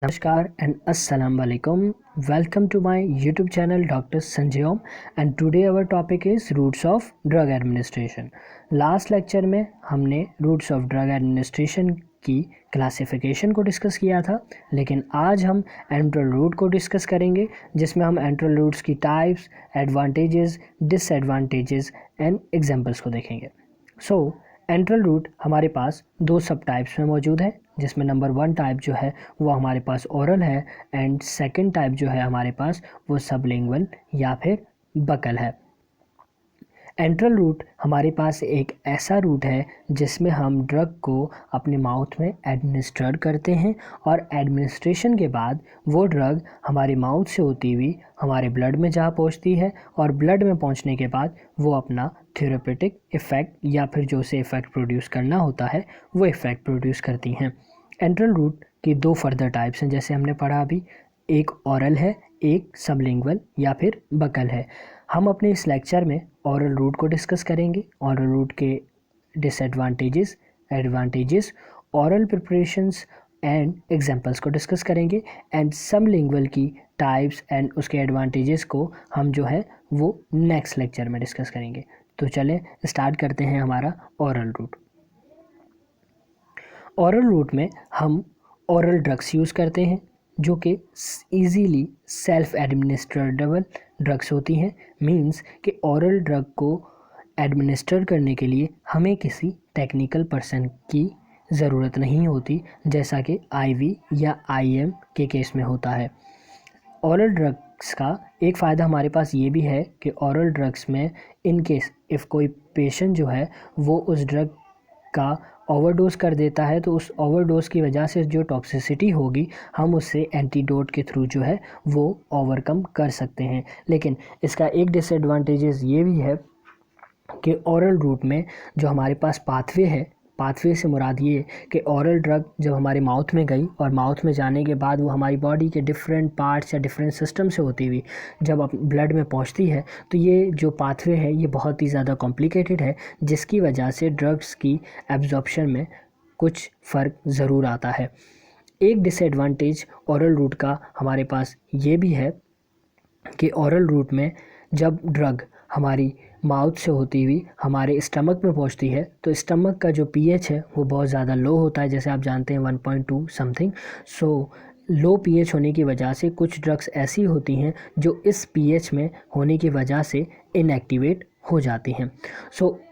Namaskar and Assalamu alaikum. Welcome to my YouTube channel Dr. Sanjay Om, and today our topic is roots of drug administration. Last lecture में हमने roots of drug administration की classification को discuss किया था, लेकिन आज हम enteral root को डिस्कस करेंगे जिसमें हम एंट्रल रूट्स की types, advantages, disadvantages and examples को देखेंगे। एंट्रल रूट हमारे पास दो सब टाइप्स में मौजूद है, जिसमें नंबर 1 टाइप जो है वो हमारे पास ओरल है एंड सेकंड टाइप जो है हमारे पास वो सबलिंगुअल या फिर बकल है। एंट्रल रूट हमारे पास एक ऐसा रूट है जिसमें हम ड्रग को अपने माउथ में एडमिनिस्टर करते हैं और एडमिनिस्ट्रेशन के बाद वो ड्रग हमारे माउथ से होती हुई हमारे ब्लड में जा पहुंचती है और ब्लड में पहुंचने के बाद वो अपना थेरेपेटिक इफ़ेक्ट या फिर जो उसे इफ़ेक्ट प्रोड्यूस करना होता है वो इफ़ेक्ट प्रोड्यूस करती हैं। एंट्रल रूट की दो फर्दर टाइप्स हैं, जैसे हमने पढ़ा अभी, एक ओरल है, एक सबलिंगुअल या फिर बकल है। हम अपने इस लेक्चर में ओरल रूट को डिस्कस करेंगे, ओरल रूट के disadvantages, advantages, oral preparations and examples को डिस्कस करेंगे एंड सबलिंगुअल की टाइप्स एंड उसके एडवांटेजेस को हम जो है वो नेक्स्ट लेक्चर में डिस्कस करेंगे। तो चलें स्टार्ट करते हैं हमारा ओरल रूट। ओरल रूट में हम ओरल ड्रग्स यूज़ करते हैं जो कि ईजीली सेल्फ एडमिनिस्ट्रेबल ड्रग्स होती हैं। मींस कि ओरल ड्रग को एडमिनिस्टर करने के लिए हमें किसी टेक्निकल पर्सन की ज़रूरत नहीं होती, जैसा कि आईवी या आईएम के केस में होता है। ओरल ड्रग्स का एक फ़ायदा हमारे पास ये भी है कि ओरल ड्रग्स में इन केस इफ़ कोई पेशेंट जो है वो उस ड्रग का ओवरडोज कर देता है तो उस ओवरडोज की वजह से जो टॉक्सिसिटी होगी हम उससे एंटीडोट के थ्रू जो है वो ओवरकम कर सकते हैं। लेकिन इसका एक डिसएडवांटेजेस ये भी है कि ओरल रूट में जो हमारे पास पाथवे है, पाथवे से मुराद ये कि ओरल ड्रग जब हमारे माउथ में गई और माउथ में जाने के बाद वो हमारी बॉडी के डिफरेंट पार्ट्स या डिफरेंट सिस्टम से होती हुई जब ब्लड में पहुंचती है तो ये जो पाथवे है ये बहुत ही ज़्यादा कॉम्प्लिकेटेड है, जिसकी वजह से ड्रग्स की एब्जॉर्प्शन में कुछ फ़र्क ज़रूर आता है। एक डिसएडवांटेज ओरल रूट का हमारे पास ये भी है कि ओरल रूट में जब ड्रग हमारी माउथ से होती हुई हमारे स्टमक में पहुंचती है तो स्टमक का जो पीएच है वो बहुत ज़्यादा लो होता है, जैसे आप जानते हैं 1.2 समथिंग। लो पीएच होने की वजह से कुछ ड्रग्स ऐसी होती हैं जो इस पीएच में होने की वजह से इनएक्टिवेट हो जाती हैं।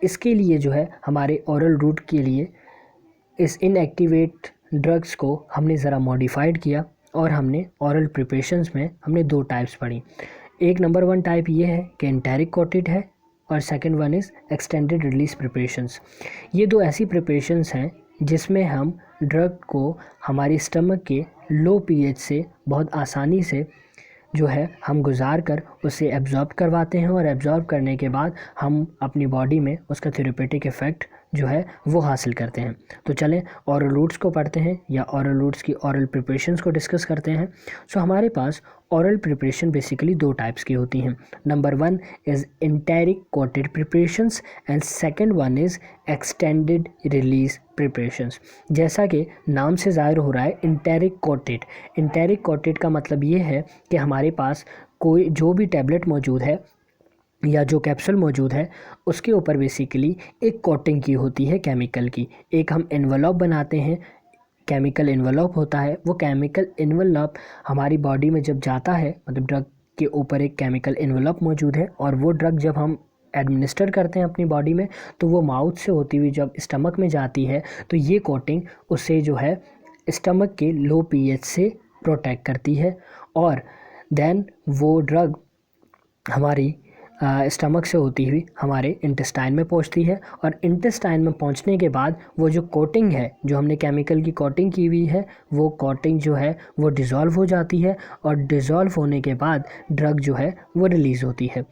इसके लिए जो है हमारे ओरल रूट के लिए इस इनएक्टिवेट ड्रग्स को हमने ज़रा मॉडिफाइड किया और हमने ओरल प्रिपरेशंस में हमने दो टाइप्स पढ़ी। एक नंबर 1 टाइप ये है कि एंटेरिक कोटेड है और second one is extended release preparations. ये दो ऐसी प्रिपरेशंस हैं जिसमें हम ड्रग को हमारी स्टमक के लो पीएच से बहुत आसानी से जो है हम गुजार कर उसे एब्जॉर्ब करवाते हैं और एब्जॉर्ब करने के बाद हम अपनी बॉडी में उसका थेरेपेटिक इफ़ेक्ट जो है वो हासिल करते हैं। तो चलें ओरल रूट्स को पढ़ते हैं या ओरल रूट्स की ओरल प्रिपरेशंस को डिस्कस करते हैं। हमारे पास ओरल प्रिपरेशन बेसिकली दो टाइप्स की होती हैं। Number 1 is enteric coated preparations and second one is extended release preparations. जैसा कि नाम से ज़ाहिर हो रहा है इंटेरिक कोटेड, इंटेरिक कोटेड का मतलब ये है कि हमारे पास कोई जो भी टैबलेट मौजूद है या जो कैप्सूल मौजूद है उसके ऊपर बेसिकली एक कोटिंग की होती है केमिकल की। एक हम एनवलप बनाते हैं, केमिकल एनवलप होता है। वो केमिकल एनवलप हमारी बॉडी में जब जाता है, मतलब ड्रग के ऊपर एक केमिकल एनवलप मौजूद है और वो ड्रग जब हम एडमिनिस्टर करते हैं अपनी बॉडी में तो वो माउथ से होती हुई जब स्टमक में जाती है तो ये कोटिंग उसे जो है स्टमक के लो पीएच से प्रोटेक्ट करती है और देन वो ड्रग हमारी स्टमक से होती हुई हमारे इंटेस्टाइन में पहुंचती है और इंटेस्टाइन में पहुंचने के बाद वो जो कोटिंग है, जो हमने केमिकल की कोटिंग की हुई है, वो कोटिंग जो है वो डिज़ोल्व हो जाती है और डिज़ोल्व होने के बाद ड्रग जो है वो रिलीज़ होती है।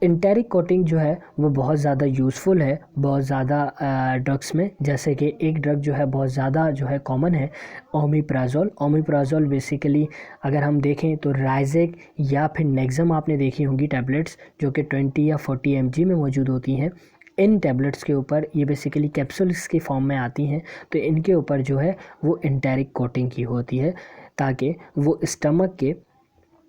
इंटेरिक कोटिंग जो है वो बहुत ज़्यादा यूज़फुल है बहुत ज़्यादा ड्रग्स में, जैसे कि एक ड्रग जो है बहुत ज़्यादा जो है कॉमन है ओमिप्राज़ोल। ओमिप्राज़ोल बेसिकली अगर हम देखें तो राइजेक या फिर नेक्सम आपने देखी होंगी टैबलेट्स जो कि 20 या 40 mg में मौजूद होती हैं। इन टैबलेट्स के ऊपर ये बेसिकली कैप्सूल्स की फॉर्म में आती हैं तो इनके ऊपर जो है वो इंटेरिक कोटिंग की होती है। ताकि वो स्टमक के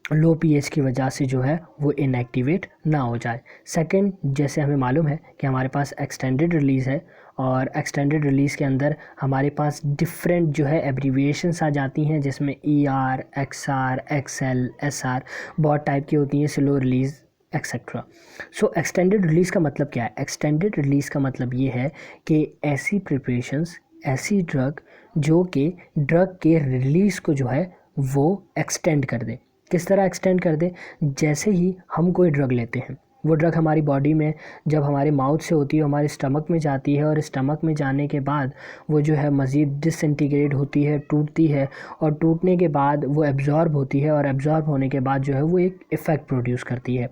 लो पीएच की वजह से जो है वो इनएक्टिवेट ना हो जाए। सेकंड, जैसे हमें मालूम है कि हमारे पास एक्सटेंडेड रिलीज़ है, और एक्सटेंडेड रिलीज़ के अंदर हमारे पास डिफरेंट जो है एब्रीविएशंस आ जाती हैं, जिसमें ER, XR, XL, SR बहुत टाइप की होती हैं, स्लो रिलीज़ एक्सेट्रा। सो एक्सटेंडेड रिलीज़ का मतलब क्या है? एक्सटेंडेड रिलीज़ का मतलब ये है कि ऐसी प्रिपरेशंस, ऐसी ड्रग जो कि ड्रग के रिलीज़ को जो है वो एक्सटेंड कर दे। किस तरह एक्सटेंड कर दे? जैसे ही हम कोई ड्रग लेते हैं, वो ड्रग हमारी बॉडी में जब हमारे माउथ से होती है हमारे स्टमक में जाती है, और स्टमक में जाने के बाद वो जो है मज़ीद डिसइंटीग्रेट होती है, टूटती है, और टूटने के बाद वो एब्जॉर्ब होती है, और एब्जॉर्ब होने के बाद जो है वो एक इफ़ेक्ट प्रोड्यूस करती है।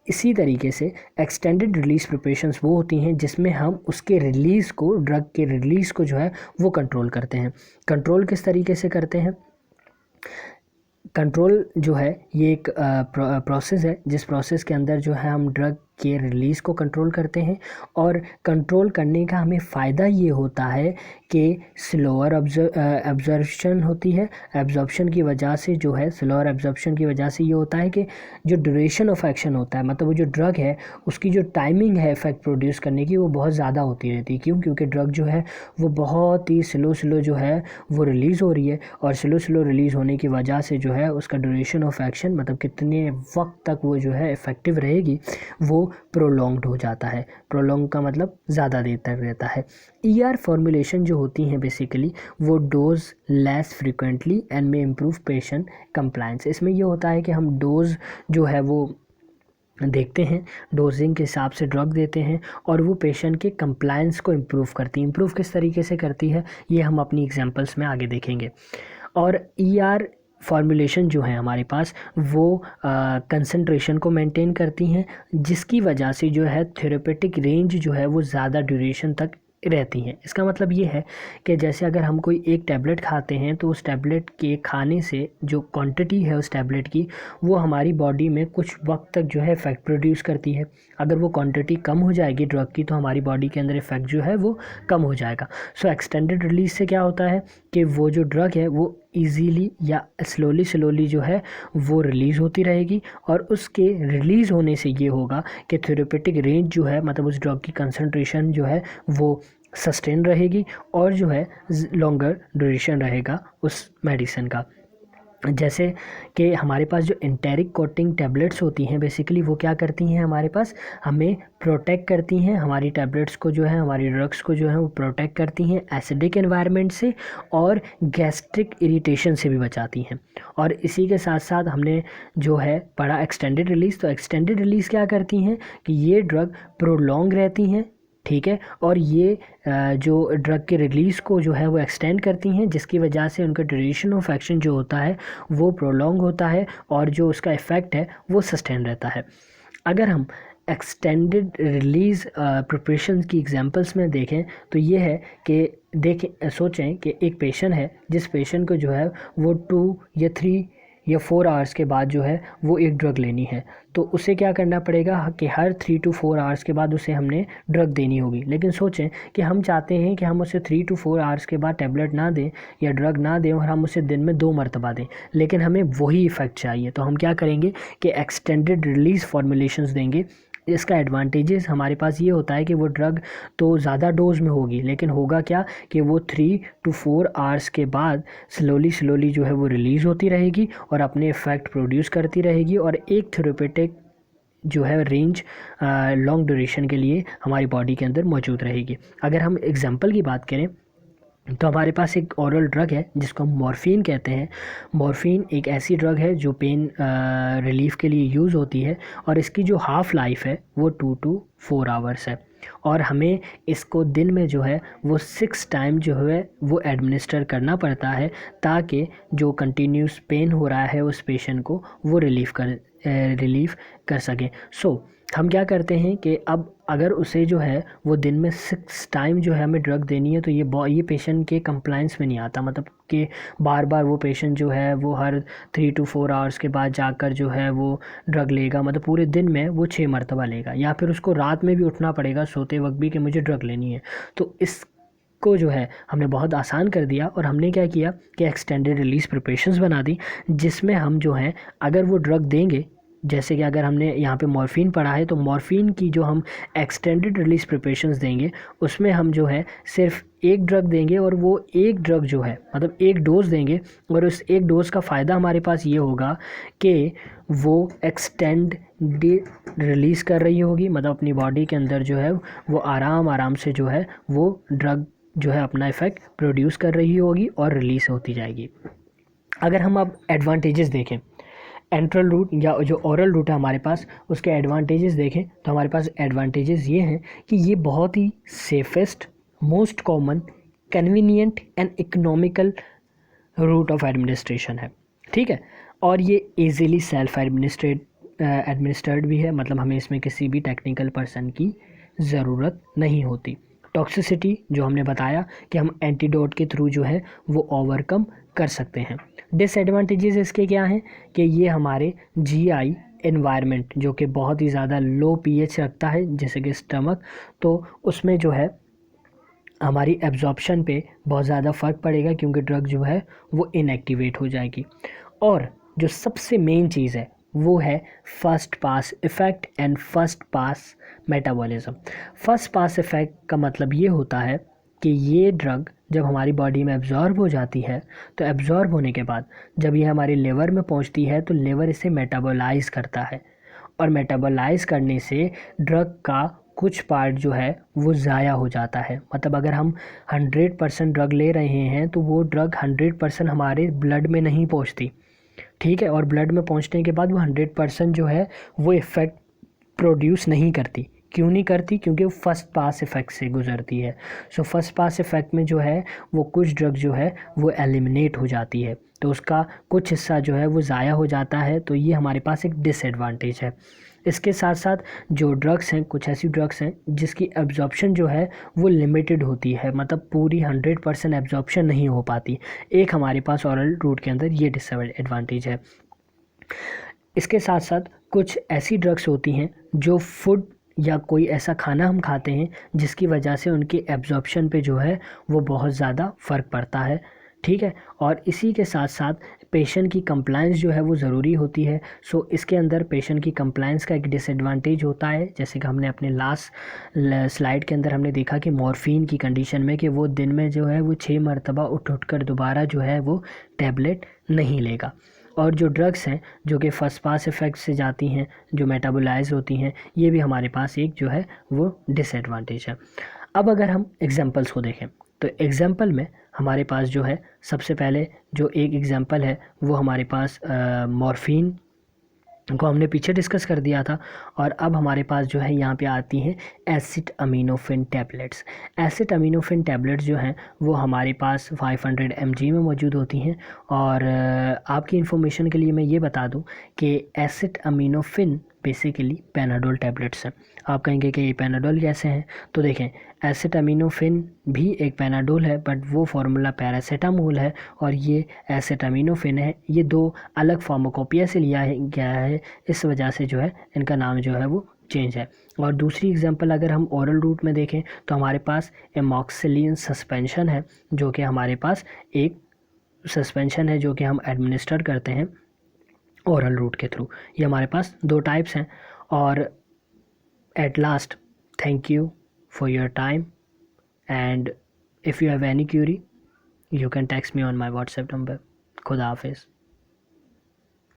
इसी तरीके से एक्सटेंडेड रिलीज़ प्रिपरेशंस वो होती हैं जिसमें हम उसके रिलीज़ को, ड्रग के रिलीज़ को जो है वो कंट्रोल करते हैं। कंट्रोल किस तरीके से करते हैं? कंट्रोल जो है ये एक प्रोसेस है, जिस प्रोसेस के अंदर जो है हम ड्रग के रिलीज़ को कंट्रोल करते हैं, और कंट्रोल करने का हमें फ़ायदा ये होता है कि स्लोअर एब्जॉर्प्शन होती है। एब्जॉर्प्शन की वजह से जो है, स्लोअर एब्जॉर्प्शन की वजह से ये होता है कि जो ड्यूरेशन ऑफ एक्शन होता है, मतलब वो जो ड्रग है उसकी जो टाइमिंग है इफ़ेक्ट प्रोड्यूस करने की, वो बहुत ज़्यादा होती रहती है। क्यों? क्योंकि ड्रग जो है वो बहुत ही स्लो जो है वो रिलीज़ हो रही है, और स्लो रिलीज़ होने की वजह से जो है उसका ड्यूरेशन ऑफ एक्शन, मतलब कितने वक्त तक वो जो है इफ़ेक्टिव रहेगी, वो प्रोलॉन्ग्ड हो जाता है। प्रोलॉन्ग का मतलब ज़्यादा देर तक रहता है। ER फॉर्मुलेशन जो होती हैं बेसिकली वो डोज लेस फ्रिक्वेंटली एंड में इम्प्रूव पेशेंट कंप्लायंस। इसमें ये होता है कि हम डोज जो है वो देखते हैं, डोजिंग के हिसाब से ड्रग देते हैं, और वो पेशेंट के कंप्लायंस को इम्प्रूव करती है। इम्प्रूव किस तरीके से करती है ये हम अपनी एग्जांपल्स में आगे देखेंगे। और ER फॉर्मुलेशन जो है हमारे पास वो कंसंट्रेशन को मेंटेन करती हैं, जिसकी वजह से जो है थेरेपेटिक रेंज जो है वो ज़्यादा ड्यूरेशन तक रहती हैं। इसका मतलब ये है कि जैसे अगर हम कोई एक टैबलेट खाते हैं तो उस टैबलेट के खाने से जो क्वांटिटी है उस टैबलेट की, वो हमारी बॉडी में कुछ वक्त तक जो है इफ़ेक्ट प्रोड्यूस करती है। अगर वो क्वांटिटी कम हो जाएगी ड्रग की तो हमारी बॉडी के अंदर इफ़ेक्ट जो है वो कम हो जाएगा। सो एक्सटेंडेड रिलीज से क्या होता है कि वो जो ड्रग है वो ईजीली या स्लोली जो है वो रिलीज़ होती रहेगी, और उसके रिलीज़ होने से ये होगा कि थेरेपेटिक रेंज जो है, मतलब उस ड्रग की कंसंट्रेशन जो है वो सस्टेन रहेगी, और जो है लॉन्गर ड्यूरेशन रहेगा उस मेडिसिन का। जैसे कि हमारे पास जो एंटेरिक कोटिंग टैबलेट्स होती हैं बेसिकली वो क्या करती हैं, हमारे पास हमें प्रोटेक्ट करती हैं, हमारी टैबलेट्स को जो है, हमारी ड्रग्स को जो है वो प्रोटेक्ट करती हैं एसिडिक एनवायरनमेंट से, और गैस्ट्रिक इरिटेशन से भी बचाती हैं। और इसी के साथ साथ हमने जो है पढ़ा एक्सटेंडेड रिलीज़। तो एक्सटेंडेड रिलीज़ क्या करती हैं कि ये ड्रग प्रोलॉन्ग रहती हैं, ठीक है, और ये जो ड्रग के रिलीज़ को जो है वो एक्सटेंड करती हैं, जिसकी वजह से उनका ड्यूरेशन ऑफ एक्शन जो होता है वो प्रोलॉन्ग होता है, और जो उसका इफ़ेक्ट है वो सस्टेन रहता है। अगर हम एक्सटेंडेड रिलीज़ प्रिपरेशन की एग्जांपल्स में देखें तो ये है कि देखें, सोचें कि एक पेशेंट है, जिस पेशेंट को जो है वो 2 या 3 या 4 आवर्स के बाद जो है वो एक ड्रग लेनी है, तो उसे क्या करना पड़ेगा कि हर 3 to 4 आवर्स के बाद उसे हमने ड्रग देनी होगी। लेकिन सोचें कि हम चाहते हैं कि हम उसे 3 to 4 आवर्स के बाद टैबलेट ना दें या ड्रग ना दें, और हम उसे दिन में 2 मरतबा दें, लेकिन हमें वही इफ़ेक्ट चाहिए। तो हम क्या करेंगे कि एक्सटेंडेड रिलीज़ फॉर्मुलेशंस देंगे। इसका एडवांटेजेस हमारे पास ये होता है कि वो ड्रग तो ज़्यादा डोज में होगी, लेकिन होगा क्या कि वो 3 to 4 आवर्स के बाद स्लोली जो है वो रिलीज़ होती रहेगी, और अपने इफ़ेक्ट प्रोड्यूस करती रहेगी, और एक थेरेपेटिक जो है रेंज लॉन्ग ड्यूरेशन के लिए हमारी बॉडी के अंदर मौजूद रहेगी। अगर हम एग्जांपल की बात करें तो हमारे पास एक ओरल ड्रग है जिसको हम मॉर्फिन कहते हैं। मॉर्फिन एक ऐसी ड्रग है जो पेन रिलीफ के लिए यूज़ होती है, और इसकी जो हाफ़ लाइफ है वो 2 to 4 आवर्स है, और हमें इसको दिन में जो है वो 6 टाइम जो है वो एडमिनिस्टर करना पड़ता है, ताकि जो कंटिन्यूस पेन हो रहा है उस पेशेंट को वो रिलीफ़ कर सके। सो हम क्या करते हैं कि अब अगर उसे जो है वो दिन में 6 टाइम जो है हमें ड्रग देनी है, तो ये पेशेंट के कंप्लायंस में नहीं आता, मतलब कि बार बार वो पेशेंट जो है वो हर 3 to 4 आवर्स के बाद जाकर जो है वो ड्रग लेगा, मतलब पूरे दिन में वो 6 मरतबा लेगा, या फिर उसको रात में भी उठना पड़ेगा सोते वक्त भी कि मुझे ड्रग लेनी है। तो इस को जो है हमने बहुत आसान कर दिया और हमने क्या किया कि एक्सटेंडेड रिलीज प्रिपरेशंस बना दी, जिसमें हम जो हैं अगर वो ड्रग देंगे, जैसे कि अगर हमने यहाँ पे मॉर्फिन पढ़ा है तो मॉर्फिन की जो हम एक्सटेंडेड रिलीज प्रिपरेशंस देंगे उसमें हम जो है सिर्फ एक ड्रग देंगे और वो एक ड्रग जो है मतलब एक डोज़ देंगे, और उस एक डोज़ का फ़ायदा हमारे पास ये होगा कि वो एक्सटेंड रिलीज़ कर रही होगी, मतलब अपनी बॉडी के अंदर जो है वो आराम से जो है वो ड्रग जो है अपना इफ़ेक्ट प्रोड्यूस कर रही होगी और रिलीज़ होती जाएगी। अगर हम अब एडवांटेजेस देखें एंट्रल रूट या जो ओरल रूट है हमारे पास, उसके एडवांटेजेस देखें तो हमारे पास एडवांटेजेस ये हैं कि ये बहुत ही safest, most common, convenient and economical route of administration है, ठीक है। और ये इजीली सेल्फ एडमिनिस्ट्रेड भी है, मतलब हमें इसमें किसी भी टेक्निकल पर्सन की ज़रूरत नहीं होती। टॉक्सिसिटी जो हमने बताया कि हम एंटीडोट के थ्रू जो है वो ओवरकम कर सकते हैं। डिसएडवांटेजेस इसके क्या हैं कि ये हमारे जीआई एनवायरनमेंट जो कि बहुत ही ज़्यादा लो पीएच रखता है जैसे कि स्टमक, तो उसमें जो है हमारी एब्जॉर्प्शन पे बहुत ज़्यादा फ़र्क पड़ेगा क्योंकि ड्रग जो है वो इनएक्टिवेट हो जाएगी। और जो सबसे मेन चीज़ है वो है first pass effect and first pass metabolism. First pass effect का मतलब ये होता है कि ये ड्रग जब हमारी बॉडी में एब्जॉर्ब हो जाती है तो एब्जॉर्ब होने के बाद जब ये हमारी लिवर में पहुंचती है तो लिवर इसे मेटाबोलाइज करता है, और मेटाबोलाइज करने से ड्रग का कुछ पार्ट जो है वो ज़ाया हो जाता है। मतलब अगर हम 100% ड्रग ले रहे हैं तो वो ड्रग 100% हमारे ब्लड में नहीं पहुंचती, ठीक है, और ब्लड में पहुंचने के बाद वो 100% जो है वो इफ़ेक्ट प्रोड्यूस नहीं करती। क्यों नहीं करती? क्योंकि वो फर्स्ट पास इफ़ेक्ट से गुजरती है। सो फर्स्ट पास इफ़ेक्ट में जो है वो कुछ ड्रग जो है वो एलिमिनेट हो जाती है, तो उसका कुछ हिस्सा जो है वो ज़ाया हो जाता है, तो ये हमारे पास एक डिसएडवांटेज है। इसके साथ साथ जो ड्रग्स हैं, कुछ ऐसी ड्रग्स हैं जिसकी एब्जॉर्प्शन जो है वो लिमिटेड होती है, मतलब पूरी 100% एब्जॉर्प्शन नहीं हो पाती। एक हमारे पास ओरल रूट के अंदर ये डिसएडवांटेज है। इसके साथ साथ कुछ ऐसी ड्रग्स होती हैं जो फूड या कोई ऐसा खाना हम खाते हैं जिसकी वजह से उनके एब्जॉर्प्शन पे जो है वो बहुत ज़्यादा फ़र्क पड़ता है, ठीक है। और इसी के साथ साथ पेशेंट की कंप्लायंस जो है वो ज़रूरी होती है। सो इसके अंदर पेशेंट की कंप्लायंस का एक डिसएडवांटेज होता है, जैसे कि हमने अपने लास्ट स्लाइड के अंदर हमने देखा कि मॉर्फिन की कंडीशन में कि वो दिन में जो है वो 6 मरतबा उठ कर दोबारा जो है वो टैबलेट नहीं लेगा। और जो ड्रग्स हैं जो कि फर्स्ट पास इफ़ेक्ट से जाती हैं, जो मेटाबोलाइज होती हैं, ये भी हमारे पास एक जो है वो डिसएडवांटेज है। अब अगर हम एग्जांपल्स को देखें तो एग्जांपल में हमारे पास जो है सबसे पहले जो एक एग्जांपल है वो हमारे पास मॉर्फिन को हमने पीछे डिस्कस कर दिया था, और अब हमारे पास जो है यहाँ पे आती हैं एसिड अमीनोफिन टैबलेट्स। एसिड अमीनोफिन टैबलेट्स जो हैं वो हमारे पास 500 mg में मौजूद होती हैं। और आपकी इन्फॉर्मेशन के लिए मैं ये बता दूं कि एसिड अमीनोफिन बेसिकली पैनाडोल टैबलेट्स हैं। आप कहेंगे कि ये पैनाडोल कैसे हैं, तो देखें एसिड अमीनोफिन भी एक पैनाडोल है बट वो फार्मूला पैरासीटामोल है, और ये एसिड अमीनोफिन है। ये दो अलग फार्माकोपिया से लिया गया है, इस वजह से जो है इनका नाम जो है वो चेंज है। और दूसरी एग्जांपल अगर हम ओरल रूट में देखें तो हमारे पास एमॉक्सिलिन सस्पेंशन है, जो कि हमारे पास एक सस्पेंशन है जो कि हम एडमिनिस्टर करते हैं ओरल रूट के थ्रू। ये हमारे पास दो टाइप्स हैं। और at last, thank you for your time, and if you have any Curie you can text me on my WhatsApp number. खुदा हाफिज़।